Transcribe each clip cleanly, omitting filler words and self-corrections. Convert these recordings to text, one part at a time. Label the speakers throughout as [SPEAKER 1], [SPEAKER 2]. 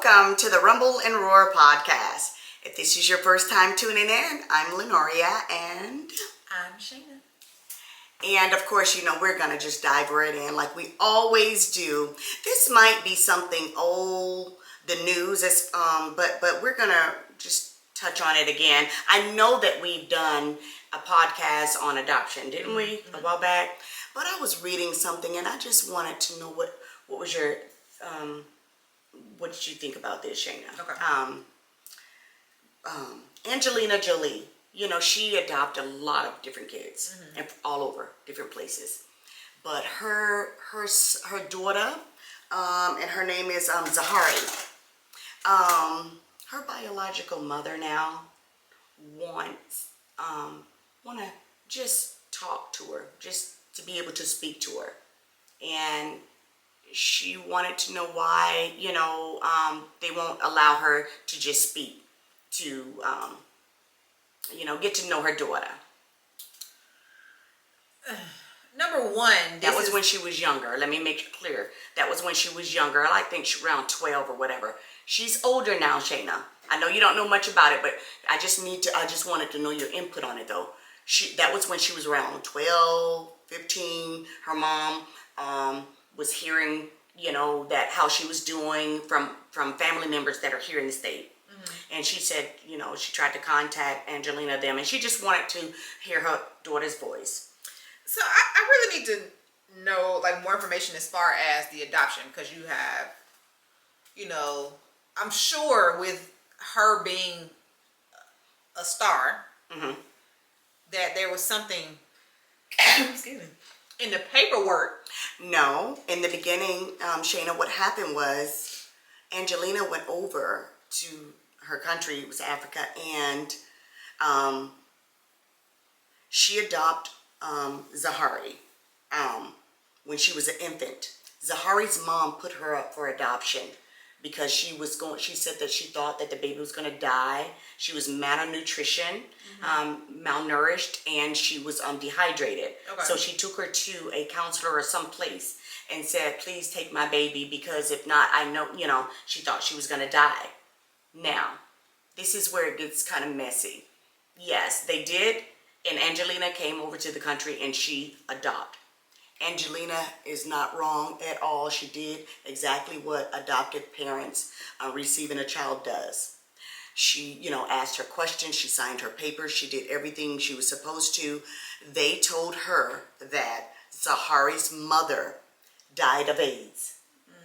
[SPEAKER 1] Welcome to the Rumble and Roar podcast. If this is your first time tuning in, I'm Lenoria and
[SPEAKER 2] I'm Shayna.
[SPEAKER 1] And of course, we're going to just dive right in like we always do. This might be something old, the news is, but we're going to just touch on it again. I know that we've done a podcast on adoption, didn't we, a while back? But I was reading something and I just wanted to know what was your, what did you think about this, Shayna?
[SPEAKER 2] Okay.
[SPEAKER 1] Angelina Jolie, she adopted a lot of different kids and all over different places. But her daughter, and her name is Zahari. Her biological mother now wanna just talk to her, just to be able to speak to her, and she wanted to know why they won't allow her to just speak to get to know her daughter.
[SPEAKER 2] Number one,
[SPEAKER 1] that was when she was younger. Let me make it clear. That was when she was younger. I think she's around 12 or whatever. She's older now, Shayna. I know you don't know much about it, but I just wanted to know your input on it though. That was when she was around 12, 15. Her mom was hearing, that how she was doing from family members that are here in the state. And she said, she tried to contact Angelina them, and she just wanted to hear her daughter's voice.
[SPEAKER 2] So I really need to know more information as far as the adoption, because you have, I'm sure with her being a star, that there was something, excuse me, in the paperwork.
[SPEAKER 1] No, in the beginning, Shayna, what happened was Angelina went over to her country, it was Africa, and she adopted Zahari when she was an infant. Zahari's mom put her up for adoption because she said that she thought that the baby was going to die. She was malnutrition, malnourished, and she was dehydrated. Okay. So she took her to a counselor or someplace and said, please take my baby, because if not, I know, she thought she was going to die. Now, this is where it gets kind of messy. Yes, they did, and Angelina came over to the country and she adopted. Angelina is not wrong at all. She did exactly what adopted parents receiving a child does. She, asked her questions. She signed her papers. She did everything she was supposed to. They told her that Zahari's mother died of AIDS.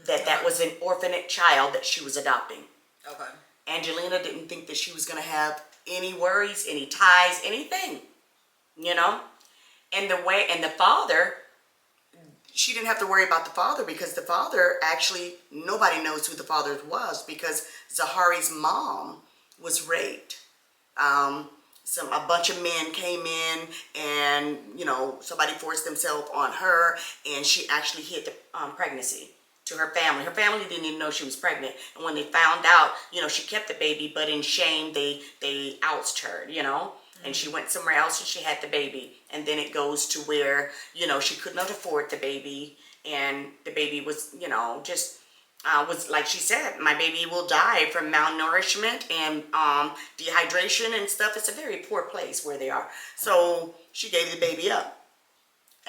[SPEAKER 1] That was an orphaned child that she was adopting.
[SPEAKER 2] Okay.
[SPEAKER 1] Angelina didn't think that she was going to have any worries, any ties, anything, And the father, she didn't have to worry about the father, because the father, actually, nobody knows who the father was, because Zahari's mom was raped. A bunch of men came in and, somebody forced themselves on her, and she actually hid the pregnancy to her family. Her family didn't even know she was pregnant. And when they found out, she kept the baby, but in shame, they ousted her, and she went somewhere else and she had the baby. And then it goes to where, she could not afford the baby, and the baby was, was like she said, my baby will die from malnourishment and dehydration and stuff. It's a very poor place where they are. So she gave the baby up.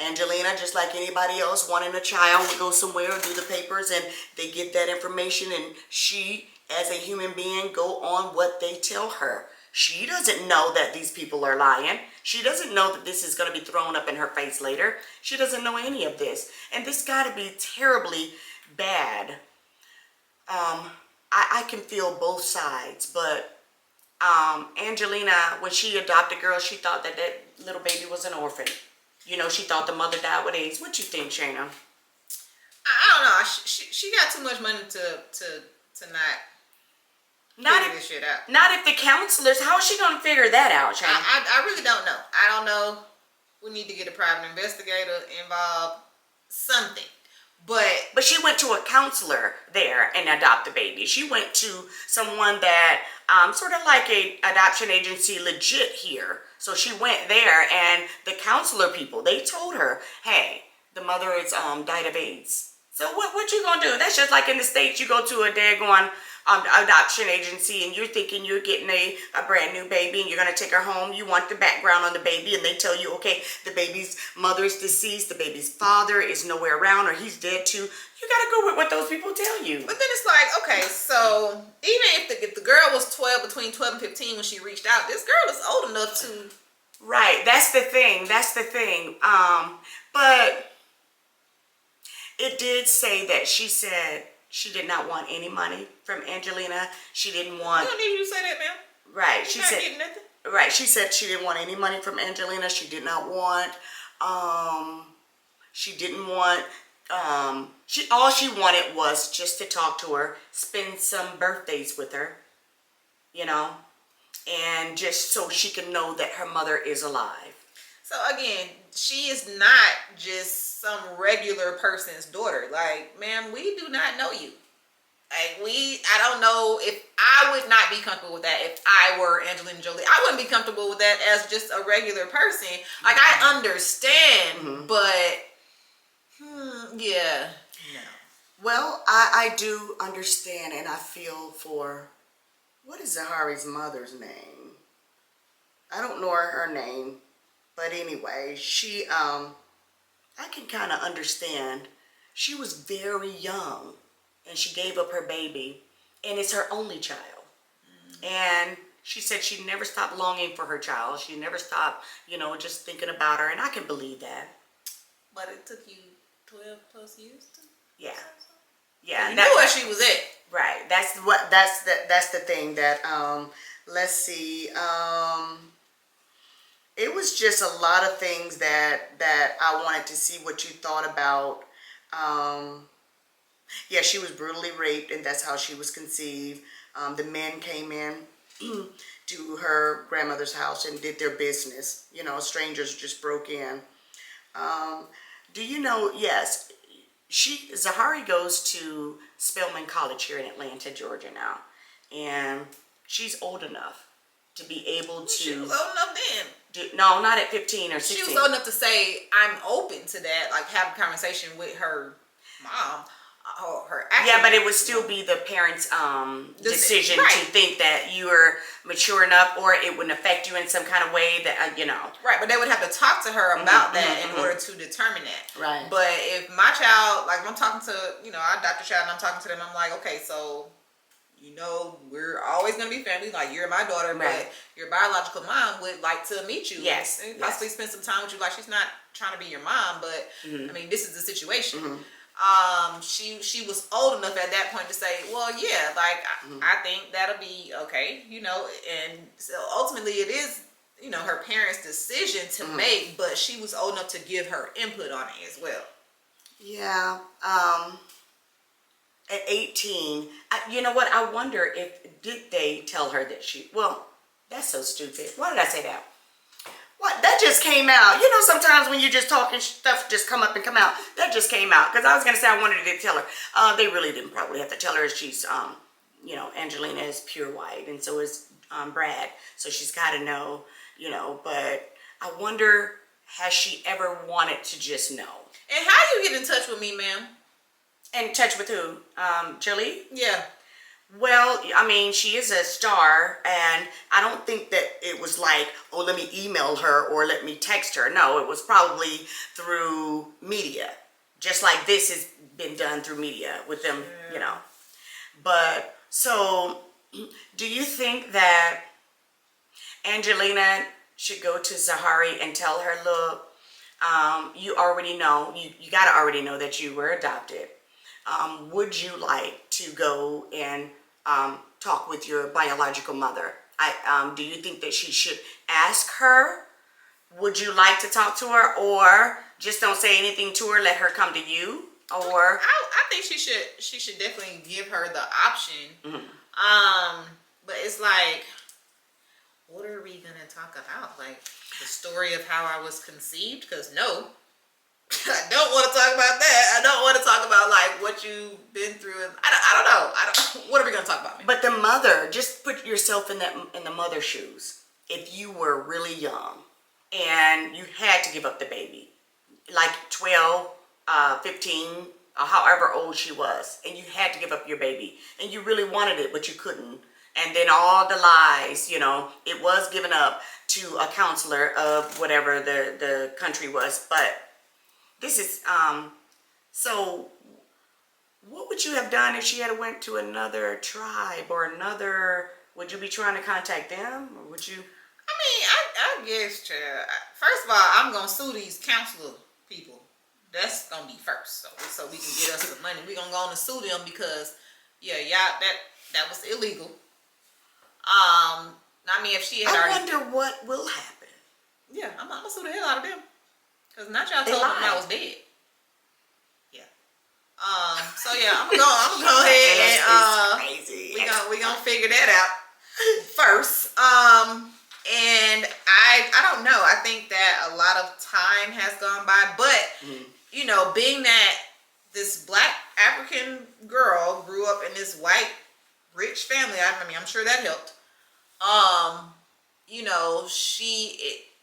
[SPEAKER 1] Angelina, just like anybody else wanting a child, would go somewhere and do the papers, and they get that information, and she, as a human being, go on what they tell her. She doesn't know that these people are lying. She doesn't know that this is going to be thrown up in her face later. She doesn't know any of this. And this got to be terribly bad. I can feel both sides, but Angelina, when she adopted girls, she thought that little baby was an orphan. She thought the mother died with AIDS. What you think, Shayna?
[SPEAKER 2] I don't know. She got too much money to not figure this shit out.
[SPEAKER 1] Not if the counselors. How is she gonna figure that out, Shayna?
[SPEAKER 2] I really don't know. I don't know. We need to get a private investigator involved. Something. But
[SPEAKER 1] she went to a counselor there and adopted the baby. She went to someone that sort of like a adoption agency legit here. So she went there, and the counselor people, they told her, hey, the mother is died of AIDS. So what you gonna do? That's just like in the States, you go to a daggone adoption agency and you're thinking you're getting a brand new baby and you're gonna take her home. You want the background on the baby and they tell you, okay, the baby's mother is deceased, the baby's father is nowhere around, or he's dead too. You gotta go with what those people tell you.
[SPEAKER 2] But then it's like, okay, so even if the girl was 12, between 12 and 15 when she reached out, this girl is old enough to...
[SPEAKER 1] Right, that's the thing. But it did say that she said she did not want any money from Angelina. She didn't want...
[SPEAKER 2] You don't need you to say that, ma'am.
[SPEAKER 1] Right,
[SPEAKER 2] She's not getting nothing.
[SPEAKER 1] Right, she said she didn't want any money from Angelina. She did not want... she didn't want... all she wanted was just to talk to her, spend some birthdays with her, you know, and just so she can know that her mother is alive.
[SPEAKER 2] So again, she is not just some regular person's daughter. Like, ma'am, we do not know you. Like, I don't know if I would not be comfortable with that if I were Angelina Jolie. I wouldn't be comfortable with that as just a regular person. Like, I understand, but yeah, no.
[SPEAKER 1] Well, I do understand and I feel for, what is Zahari's mother's name? I don't know her name, but anyway, she, I can kind of understand. She was very young and she gave up her baby and it's her only child. And she said she never stopped longing for her child. She never stopped, you know, just thinking about her, and I can believe that.
[SPEAKER 2] But it took you 12 plus years to...
[SPEAKER 1] Yeah. Yeah.
[SPEAKER 2] You knew where she was at.
[SPEAKER 1] Right. That's the thing that, let's see, it was just a lot of things that I wanted to see what you thought about. Yeah, she was brutally raped and that's how she was conceived. The men came in to her grandmother's house and did their business. You know, strangers just broke in. Do you know, yes, Zahari goes to Spelman College here in Atlanta, Georgia now. And she's old enough to be able to...
[SPEAKER 2] She was old enough then.
[SPEAKER 1] No, not at 15 or 16.
[SPEAKER 2] She was old enough to say, I'm open to that, like have a conversation with her mom.
[SPEAKER 1] Yeah, but it would still be the parents' decision
[SPEAKER 2] right.
[SPEAKER 1] to think that you are mature enough, or it wouldn't affect you in some kind of way that you know.
[SPEAKER 2] Right, but they would have to talk to her about that in order to determine that.
[SPEAKER 1] Right.
[SPEAKER 2] But if my child, like I'm talking to, you know, I adopt a child and I'm talking to them, I'm like, okay, so, you know, we're always gonna be family. Like, you're my daughter, right. But your biological mom would like to meet you.
[SPEAKER 1] Yes.
[SPEAKER 2] And possibly spend some time with you. Like, she's not trying to be your mom, but I mean, this is the situation. She was old enough at that point to say, well, yeah, like I think that'll be okay, you know, and so ultimately it is, you know, her parents' decision to make, but she was old enough to give her input on it as well.
[SPEAKER 1] Yeah. At 18, you know what? I wonder did they tell her that well, that's so stupid. Why did I say that? What? That just came out. You know, sometimes when you're just talking, stuff just come up and come out. That just came out. Because I was going to say I wanted to tell her. They really didn't probably have to tell her. She's, you know, Angelina is pure white. And so is Brad. So she's got to know, you know. But I wonder, has she ever wanted to just know?
[SPEAKER 2] And how you get in touch with me, ma'am?
[SPEAKER 1] In touch with who? Jolie?
[SPEAKER 2] Yeah.
[SPEAKER 1] Well, I mean, she is a star, and I don't think that it was like, oh, let me email her or let me text her. No, it was probably through media, just like this has been done through media with them, you know. But, so, do you think that Angelina should go to Zahari and tell her, look, you already know, you got to already know that you were adopted. Would you like to go and talk with your biological mother? Do you think that she should ask her? Would you like to talk to her, or just don't say anything to her, let her come to you? Or
[SPEAKER 2] I think she should definitely give her the option. But it's like, what are we gonna talk about? Like the story of how I was conceived? Because no. I don't want to talk about that. I don't want to talk about like what you've been through. I don't know. What are we gonna talk about?
[SPEAKER 1] But the mother, just put yourself in the mother's shoes. If you were really young and you had to give up the baby, like 12, 15, however old she was, and you had to give up your baby, and you really wanted it, but you couldn't. And then all the lies, it was given up to a counselor of whatever the country was. But this is, so what would you have done if she had went to another tribe or another, would you be trying to contact them, or would you?
[SPEAKER 2] I mean, I guess, child. First of all, I'm gonna sue these counselor people. That's gonna be first, so we can get us some money. We gonna go on and sue them because, yeah, y'all, that was illegal. I mean, if she had
[SPEAKER 1] I
[SPEAKER 2] already,
[SPEAKER 1] wonder what will happen.
[SPEAKER 2] yeah, I'm gonna sue the hell out of them because not y'all
[SPEAKER 1] They
[SPEAKER 2] told them
[SPEAKER 1] lied.
[SPEAKER 2] I was dead. Yeah. So yeah, I'm gonna go ahead and
[SPEAKER 1] Crazy.
[SPEAKER 2] we gonna figure that out first. And I don't know. I think that a lot of time has gone by, but being that this black African girl grew up in this white rich family, I mean, I'm sure that helped.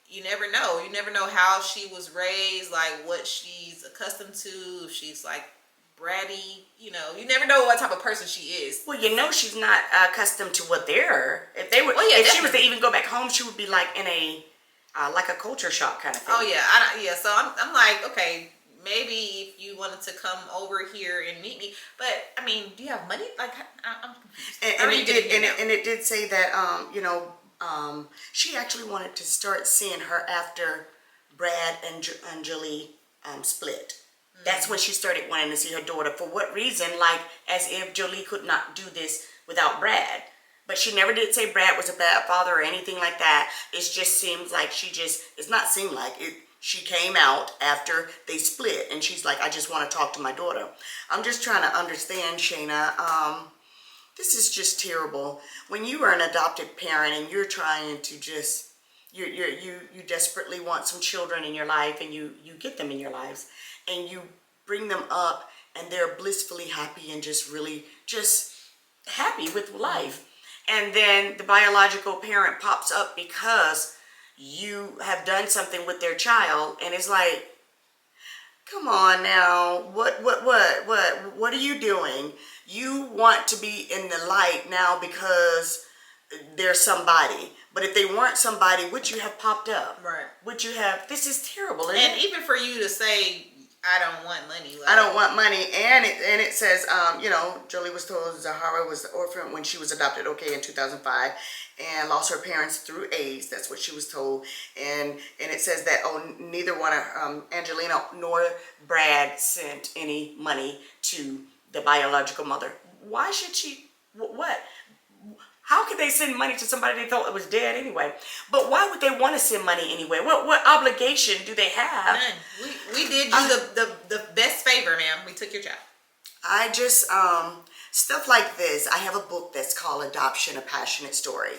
[SPEAKER 2] You never know. You never know how she was raised, like what she's accustomed to, if she's like bratty, you never know what type of person she is.
[SPEAKER 1] Well, she's not accustomed to what they're. If they were,
[SPEAKER 2] yeah,
[SPEAKER 1] if she was to
[SPEAKER 2] definitely.
[SPEAKER 1] even go back home, she would be like in a like a culture shock kind of thing.
[SPEAKER 2] Oh yeah, So I'm like, okay, maybe if you wanted to come over here and meet me, but I mean, do you have money? Like, I'm confused.
[SPEAKER 1] And it did say that she actually wanted to start seeing her after Brad and Jolie split. That's when she started wanting to see her daughter. For what reason? Like, as if Jolie could not do this without Brad. But she never did say Brad was a bad father or anything like that. It just seems like it's not seem like it. She came out after they split, and she's like, I just want to talk to my daughter. I'm just trying to understand, Shayna. This is just terrible. When you are an adopted parent and you're trying to just, you desperately want some children in your life, and you get them in your lives, and you bring them up, and they're blissfully happy and just really just happy with life. And then the biological parent pops up because you have done something with their child, and it's like, come on now, what are you doing? You want to be in the light now because they're somebody. But if they weren't somebody, would you have popped up?
[SPEAKER 2] Right.
[SPEAKER 1] Would you have? This is terrible, isn't
[SPEAKER 2] And
[SPEAKER 1] it?
[SPEAKER 2] even for you to say, I don't want money. Like,
[SPEAKER 1] I don't want money, and it says, Jolie was told Zahara was the orphan when she was adopted, in 2005, and lost her parents through AIDS. That's what she was told, and it says that neither one of Angelina nor Brad sent any money to the biological mother. Why should she? What? How could they send money to somebody they thought was dead anyway? But why would they want to send money anyway? What obligation do they have?
[SPEAKER 2] None. We did you the best favor, ma'am. We took your child.
[SPEAKER 1] I just, stuff like this. I have a book that's called Adoption, A Passionate Story.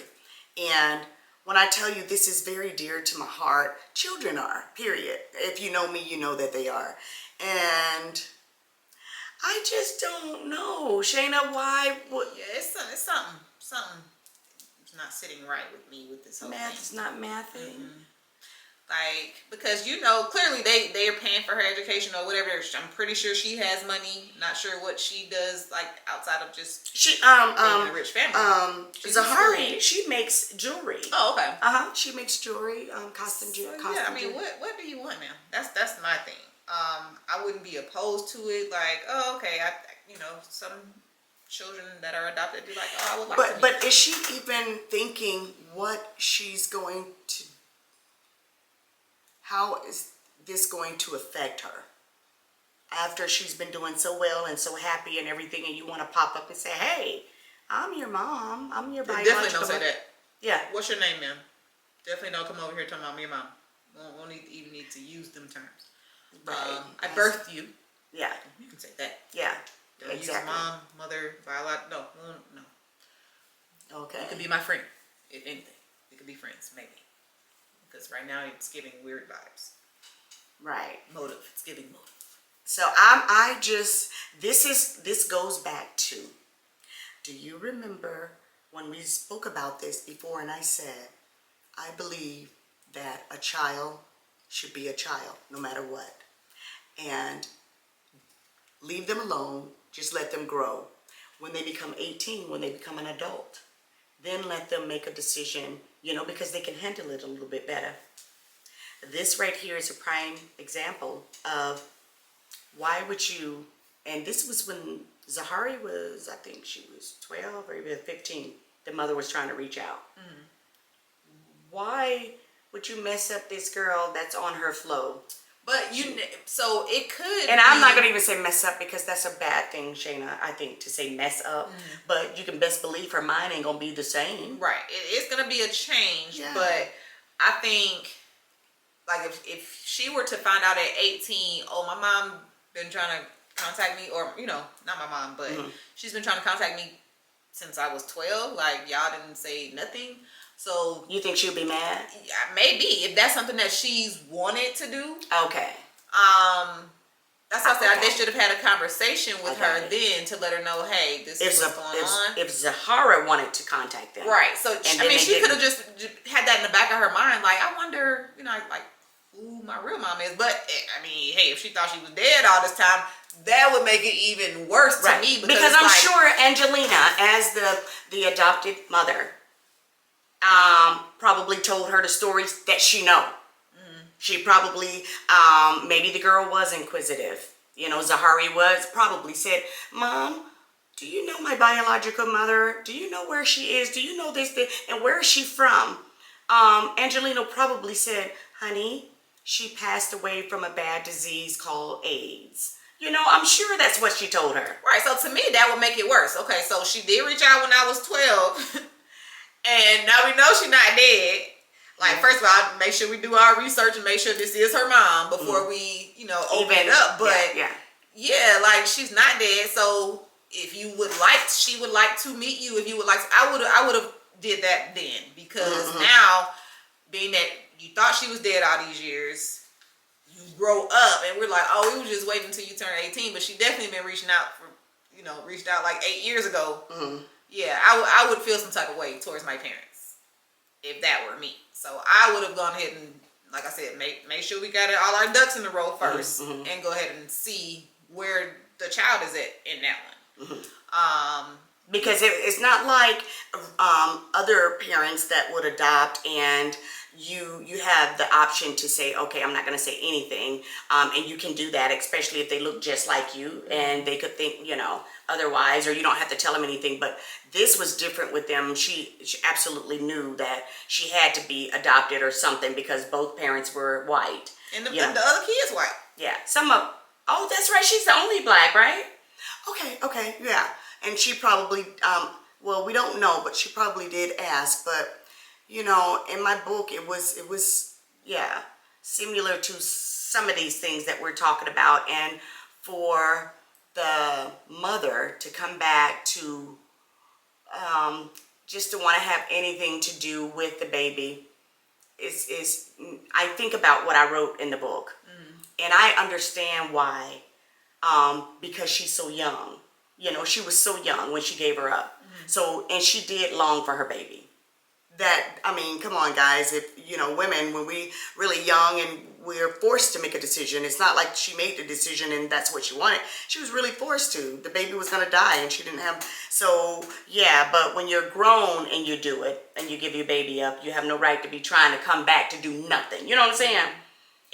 [SPEAKER 1] And when I tell you this is very dear to my heart, children are, period. If you know me, you know that they are. And I just don't know. Shayna, why?
[SPEAKER 2] Yeah, it's something. It's not sitting right with me with this whole
[SPEAKER 1] Math
[SPEAKER 2] thing.
[SPEAKER 1] is not mathing.
[SPEAKER 2] Mm-hmm. Like, because clearly they are paying for her education or whatever. I'm pretty sure she has money. Not sure what she does, like, outside of just
[SPEAKER 1] She
[SPEAKER 2] being a rich family.
[SPEAKER 1] Zahari, she makes jewelry.
[SPEAKER 2] Oh, okay.
[SPEAKER 1] She makes jewelry, costume jewelry.
[SPEAKER 2] Yeah, I mean, what do you want, ma'am? That's my thing. I wouldn't be opposed to it. Like, oh, okay, some children that are adopted be like, oh, I would like to.
[SPEAKER 1] But is she even thinking what she's going to? How is this going to affect her? After she's been doing so well and so happy and everything, and you want to pop up and say, hey, I'm your mom. I'm your biological mom.
[SPEAKER 2] Definitely don't say that.
[SPEAKER 1] Yeah.
[SPEAKER 2] What's your name, ma'am? Definitely don't come over here talking about me and mom. Won't even need to use them terms.
[SPEAKER 1] Right.
[SPEAKER 2] I birthed you.
[SPEAKER 1] Yeah.
[SPEAKER 2] You can say that.
[SPEAKER 1] Yeah.
[SPEAKER 2] Don't
[SPEAKER 1] Exactly.
[SPEAKER 2] use mom, mother, biological. No.
[SPEAKER 1] Okay.
[SPEAKER 2] You could be my friend, if anything. We could be friends, maybe. Because right now it's giving weird vibes.
[SPEAKER 1] Right.
[SPEAKER 2] Motive. It's giving motive.
[SPEAKER 1] So this goes back to, do you remember when we spoke about this before, and I said, I believe that a child should be a child no matter what. And Leave them alone. Just let them grow. When they become 18, when they become an adult, then let them make a decision, because they can handle it a little bit better. This right here is a prime example of why would you, and this was when Zahari was, I think she was 12 or even 15. The mother was trying to reach out. Mm-hmm. Why would you mess up this girl that's on her flow?
[SPEAKER 2] But so it could.
[SPEAKER 1] And I'm not going to even say mess up because that's a bad thing, Shayna, I think, to say mess up. Mm-hmm. But you can best believe her mind ain't going to be the same.
[SPEAKER 2] Right. It's going to be a change. Yeah. But I think, like, if she were to find out at 18, oh, my mom been trying to contact me, or, not my mom, but she's been trying to contact me since I was 12. Like, y'all didn't say nothing. So
[SPEAKER 1] you think she'll be mad?
[SPEAKER 2] Yeah, maybe if that's something that she's wanted to do.
[SPEAKER 1] Okay.
[SPEAKER 2] That's why I said they should have had a conversation with her then to let her know, hey, this is what's going on.
[SPEAKER 1] If Zahara wanted to contact them,
[SPEAKER 2] right? So she could have just had that in the back of her mind, like, I wonder, like, who my real mom is. But hey, if she thought she was dead all this time, that would make it even worse to me
[SPEAKER 1] because I'm sure Angelina, as the adopted mother, probably told her the stories that she know. She probably, maybe the girl was inquisitive. Zahari probably said, Mom, do you know my biological mother? Do you know where she is? Do you know this? And where is she from? Angelina probably said, honey, she passed away from a bad disease called AIDS. I'm sure that's what she told her.
[SPEAKER 2] Right, so to me, that would make it worse. Okay, so she did reach out when I was 12. And now we know she's not dead. Like, first of all, make sure we do our research and make sure this is her mom before we, open it up. But yeah, like, she's not dead. So if she would like to meet you. If you would like to, I would have did that then, because now, being that you thought she was dead all these years, you grow up and we're like, oh, we were just waiting until you turn 18. But she definitely been reached out like 8 years ago. Yeah, I would feel some type of way towards my parents if that were me. So I would have gone ahead and, like I said, make sure we got all our ducks in a row first, and go ahead and see where the child is at in that one.
[SPEAKER 1] Because it's not like other parents that would adopt and you have the option to say, okay, I'm not going to say anything, and you can do that, especially if they look just like you and they could think, otherwise, or you don't have to tell them anything. But this was different with them. She absolutely knew that she had to be adopted or something because both parents were white.
[SPEAKER 2] And the other kid's white.
[SPEAKER 1] Yeah. Oh, that's right. She's the only black, right? Okay. Yeah. And she probably, we don't know, but she probably did ask. But, in my book, it was similar to some of these things that we're talking about. And for the mother to come back to just to want to have anything to do with the baby is I think about what I wrote in the book, and I understand why, because she's so young. She was so young when she gave her up. So, and she did long for her baby. Come on, guys. If, women, when we really young and we're forced to make a decision, it's not like she made the decision and that's what she wanted. She was really forced to. The baby was going to die and she didn't have. So, yeah, but when you're grown and you do it and you give your baby up, you have no right to be trying to come back to do nothing. You know what I'm saying?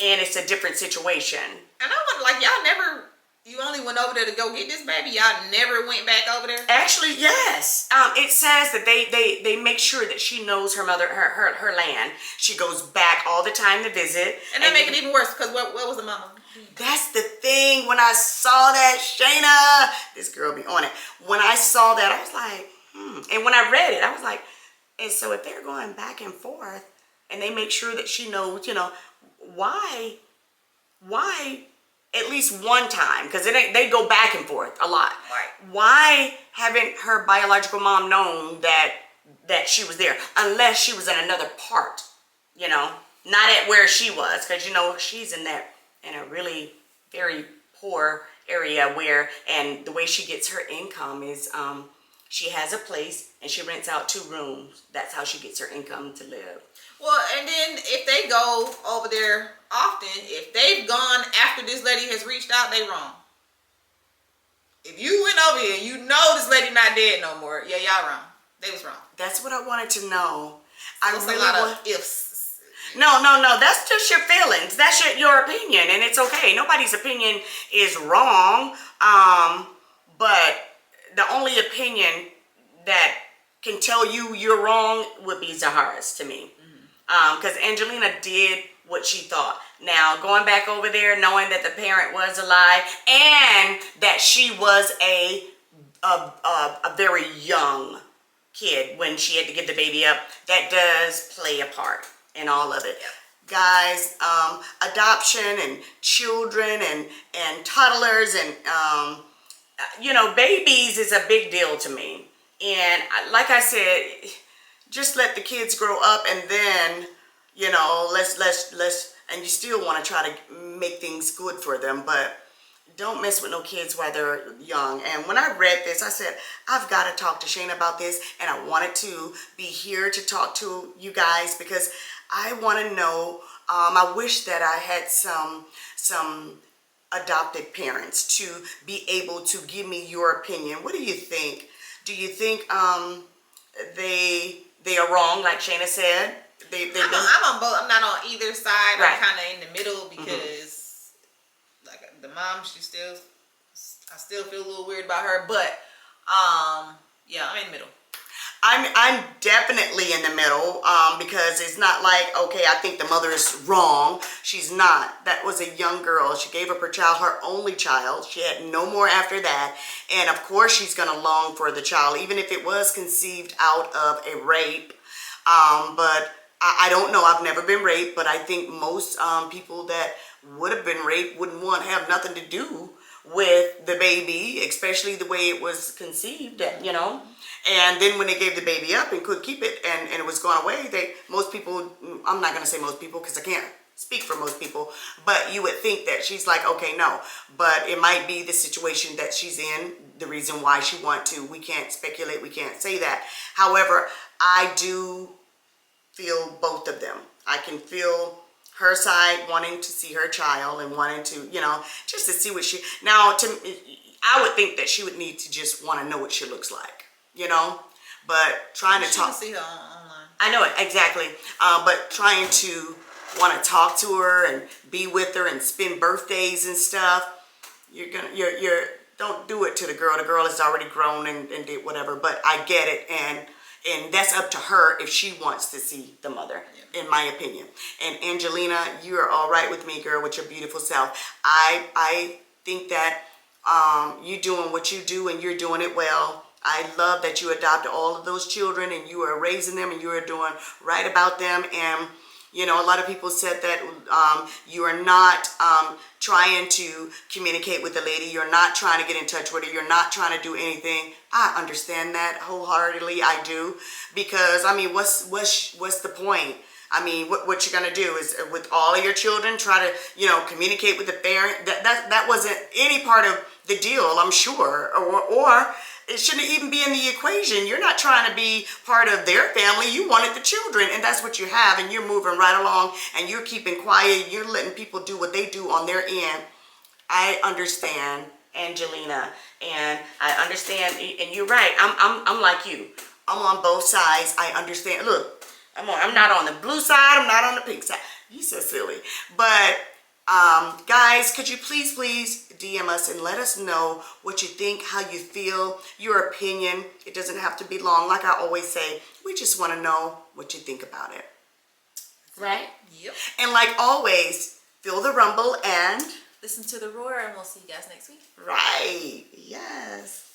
[SPEAKER 1] And it's a different situation.
[SPEAKER 2] And I want, y'all never... You only went over there to go get this baby? Y'all never went back over there?
[SPEAKER 1] Actually, yes. It says that they make sure that she knows her mother, her land. She goes back all the time to visit.
[SPEAKER 2] And that make it even worse, because what was the mama?
[SPEAKER 1] That's the thing. When I saw that, Shayna, this girl be on it. When I saw that, I was like, And when I read it, I was like, and so if they're going back and forth, and they make sure that she knows, why at least one time, because they go back and forth a lot.
[SPEAKER 2] Right.
[SPEAKER 1] Why haven't her biological mom known that she was there, unless she was in another part, not at where she was, because she's in a really very poor area and the way she gets her income is she has a place and she rents out 2 rooms. That's how she gets her income to live.
[SPEAKER 2] Well, and then if they go over there often, if they've gone after this lady has reached out, they wrong. if you went over here, you know this lady not dead no more. Yeah, y'all wrong. They was wrong.
[SPEAKER 1] That's what I wanted to know.
[SPEAKER 2] There's a lot of ifs.
[SPEAKER 1] No. That's just your feelings. That's your opinion, and it's okay. Nobody's opinion is wrong. But the only opinion that can tell you you're wrong would be Zahara's to me. Because Angelina did what she thought. Now, going back over there, knowing that the parent was alive and that she was a very young kid when she had to give the baby up, that does play a part in all of it. Guys, adoption and children and toddlers and babies is a big deal to me. And like I said, just let the kids grow up, and then let's and you still want to try to make things good for them, but don't mess with no kids while they're young. And when I read this, I said, I've got to talk to Shane about this, and I wanted to be here to talk to you guys because I want to know. I wish that I had some adopted parents to be able to give me your opinion. What do you think? Do you think they are wrong, like Shayna said?
[SPEAKER 2] I'm on both. I'm not on either side.
[SPEAKER 1] Right.
[SPEAKER 2] I'm kind of in the middle because, like, the mom, I still feel a little weird about her, but yeah, I'm in the middle.
[SPEAKER 1] I'm definitely in the middle because it's not like, okay, I think the mother is wrong. She's not. That was a young girl. She gave up her child, her only child. She had no more after that. And of course she's going to long for the child, even if it was conceived out of a rape. But I don't know. I've never been raped, but I think most people that would have been raped wouldn't want to have nothing to do with the baby, especially the way it was conceived, And then when they gave the baby up and couldn't keep it and it was gone away, most people, I'm not going to say most people because I can't speak for most people, but you would think that she's like, okay, no. But it might be the situation that she's in, the reason why she wants to. We can't speculate. We can't say that. However, I do feel both of them. I can feel her side wanting to see her child and wanting to, just to see what now I would think that she would need to just want to know what she looks like, but trying to talk.
[SPEAKER 2] See her online.
[SPEAKER 1] I know it, exactly. But trying to want to talk to her and be with her and spend birthdays and stuff, don't do it to the girl. The girl is already grown and did whatever, but I get it. And that's up to her if she wants to see the mother, in my opinion. And Angelina, you are all right with me, girl, with your beautiful self. I think that you doing what you do and you're doing it well. I love that you adopted all of those children and you are raising them and you are doing right about them. And, a lot of people said that you are not trying to communicate with the lady. You're not trying to get in touch with her. You're not trying to do anything. I understand that wholeheartedly. I do. Because, what's the point? What you're going to do is with all of your children, try to, communicate with the parent. That wasn't any part of the deal, I'm sure. Or it shouldn't even be in the equation. You're not trying to be part of their family. You wanted the children, and that's what you have, and you're moving right along, and you're keeping quiet. You're letting people do what they do on their end. I understand, Angelina, and I understand, and you're right. I'm like you. I'm on both sides. I understand. Look, I'm not on the blue side. I'm not on the pink side. You so silly. But guys, could you please DM us and let us know what you think, how you feel, your opinion. It doesn't have to be long. Like I always say, we just want to know what you think about it. Right?
[SPEAKER 2] Yep.
[SPEAKER 1] And like always, feel the rumble and
[SPEAKER 2] listen to the roar, and we'll see you guys next week.
[SPEAKER 1] Right. Yes.